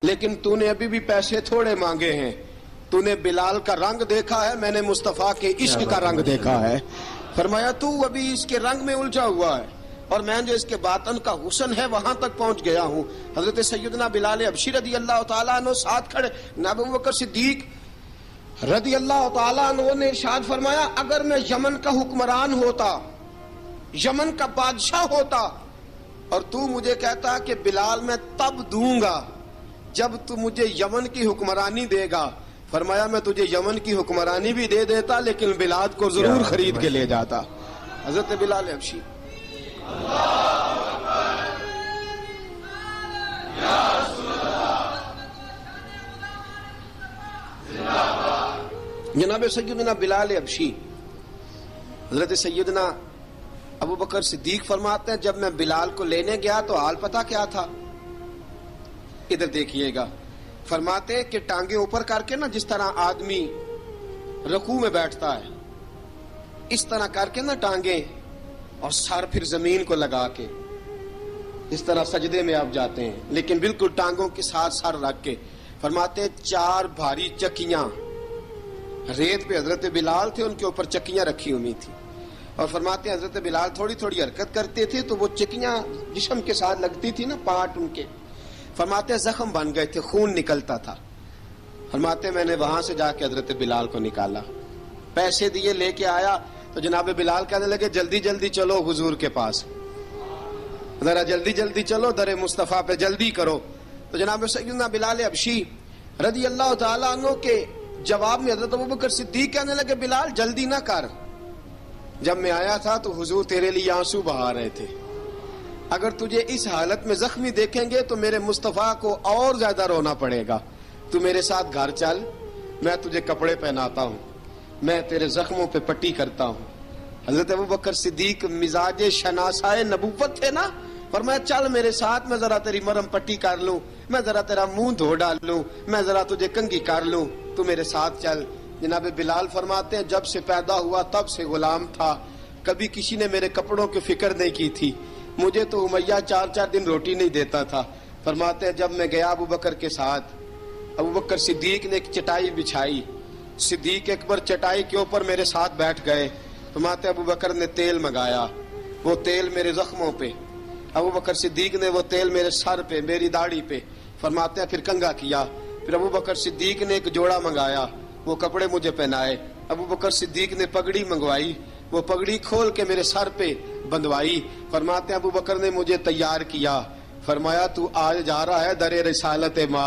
لیکن تو نے ابھی بھی پیسے تھوڑے مانگے ہیں. تو نے بلال کا رنگ دیکھا ہے, میں نے مصطفیٰ کے عشق کا رنگ دیکھا ہے. فرمایا تو ابھی اس کے رنگ میں الجھا ہوا ہے, اور میں جو اس کے باطن کا حسن ہے وہاں تک پہنچ گیا ہوں. حضرت سیدنا بلال حبشی رضی اللہ تعالیٰ عنہ ساتھ کھڑے. ابو بکر صدیق رضی اللہ تعالیٰ عنہ نے ارشاد فرمایا, اگر میں یمن کا حکمران ہوتا, یمن کا بادشاہ ہوتا, اور تو مجھے کہتا کہ بلال میں تب دوں گا جب تو مجھے یمن کی حکمرانی دے گا, فرمایا میں تجھے یمن کی حکمرانی بھی دے دیتا لیکن بلال کو ضرور خرید کے لے جاتا. حضرت بلال حبشی. جناب سیدنا بلال حبشی, حضرت سیدنا ابو بکر صدیق فرماتے ہیں جب میں بلال کو لینے گیا تو حال پتہ کیا تھا؟ ادھر دیکھیے گا. فرماتے کہ ٹانگیں اوپر کر کے نا, جس طرح آدمی رکوع میں بیٹھتا ہے اس طرح کر کے نا ٹانگیں, اور سر پھر زمین کو لگا کے اس طرح سجدے میں آپ جاتے ہیں, لیکن بالکل ٹانگوں کے ساتھ سر رکھ کے. فرماتے 4 بھاری چکیاں ریت پہ حضرت بلال تھے, ان کے اوپر چکیاں رکھی ہوئی تھی, اور فرماتے ہیں حضرت بلال تھوڑی تھوڑی حرکت کرتے تھے تو وہ چکیاں جسم کے ساتھ لگتی تھی نا, پارٹ ان کے. فرماتے ہیں زخم بن گئے تھے, خون نکلتا تھا. فرماتے ہیں میں نے وہاں سے جا کے حضرت بلال کو نکالا, پیسے دیے, لے کے آیا تو جناب بلال کہنے لگے جلدی جلدی چلو حضور کے پاس, ذرا جلدی جلدی چلو, در مصطفیٰ پہ جلدی کرو. تو جناب سیدنا بلال حبشی رضی اللہ تعالیٰ عنہ کے جواب میں حضرت ابوبکر صدیق کہنے لگے بلال جلدی نہ کر, جب میں آیا تھا تو حضور تیرے لیے آنسو بہا رہے تھے, اگر تجھے اس حالت میں زخمی دیکھیں گے تو میرے مصطفیٰ کو اور زیادہ رونا پڑے گا. تو میرے ساتھ گھر چل, میں تجھے کپڑے پہناتا ہوں, میں تیرے زخموں پہ پٹی کرتا ہوں. حضرت ابوبکر صدیق مزاج شناسائے نبوت تھے نا, فرمایا چل میرے ساتھ, میں ذرا تیری مرہم پٹی کر لوں, میں ذرا تیرا منہ دھو ڈال لوں, میں ذرا تجھے کنگھی کر لوں, تو میرے ساتھ چل. جناب بلال فرماتے ہیں جب سے پیدا ہوا تب سے غلام تھا, کبھی کسی نے میرے کپڑوں کی فکر نہیں کی تھی, مجھے تو امیہ 4 دن روٹی نہیں دیتا تھا. فرماتے ہیں جب میں گیا ابو بکر کے ساتھ, ابو بکر صدیق نے ایک چٹائی بچھائی, صدیق اکبر چٹائی کے اوپر میرے ساتھ بیٹھ گئے. فرماتے ابو بکر نے تیل منگایا, وہ تیل میرے زخموں پہ, ابو بکر صدیق نے وہ تیل میرے سر پہ, میری داڑھی پہ. فرماتے ہیں پھر کنگھا کیا, پھر ابو بکر صدیق نے ایک جوڑا منگایا, وہ کپڑے مجھے پہنائے. ابو بکر صدیق نے پگڑی منگوائی, وہ پگڑی کھول کے میرے سر پہ بندوائی. فرماتے ہیں ابو بکر نے مجھے تیار کیا, فرمایا تو آج جا رہا ہے در رسالت ماں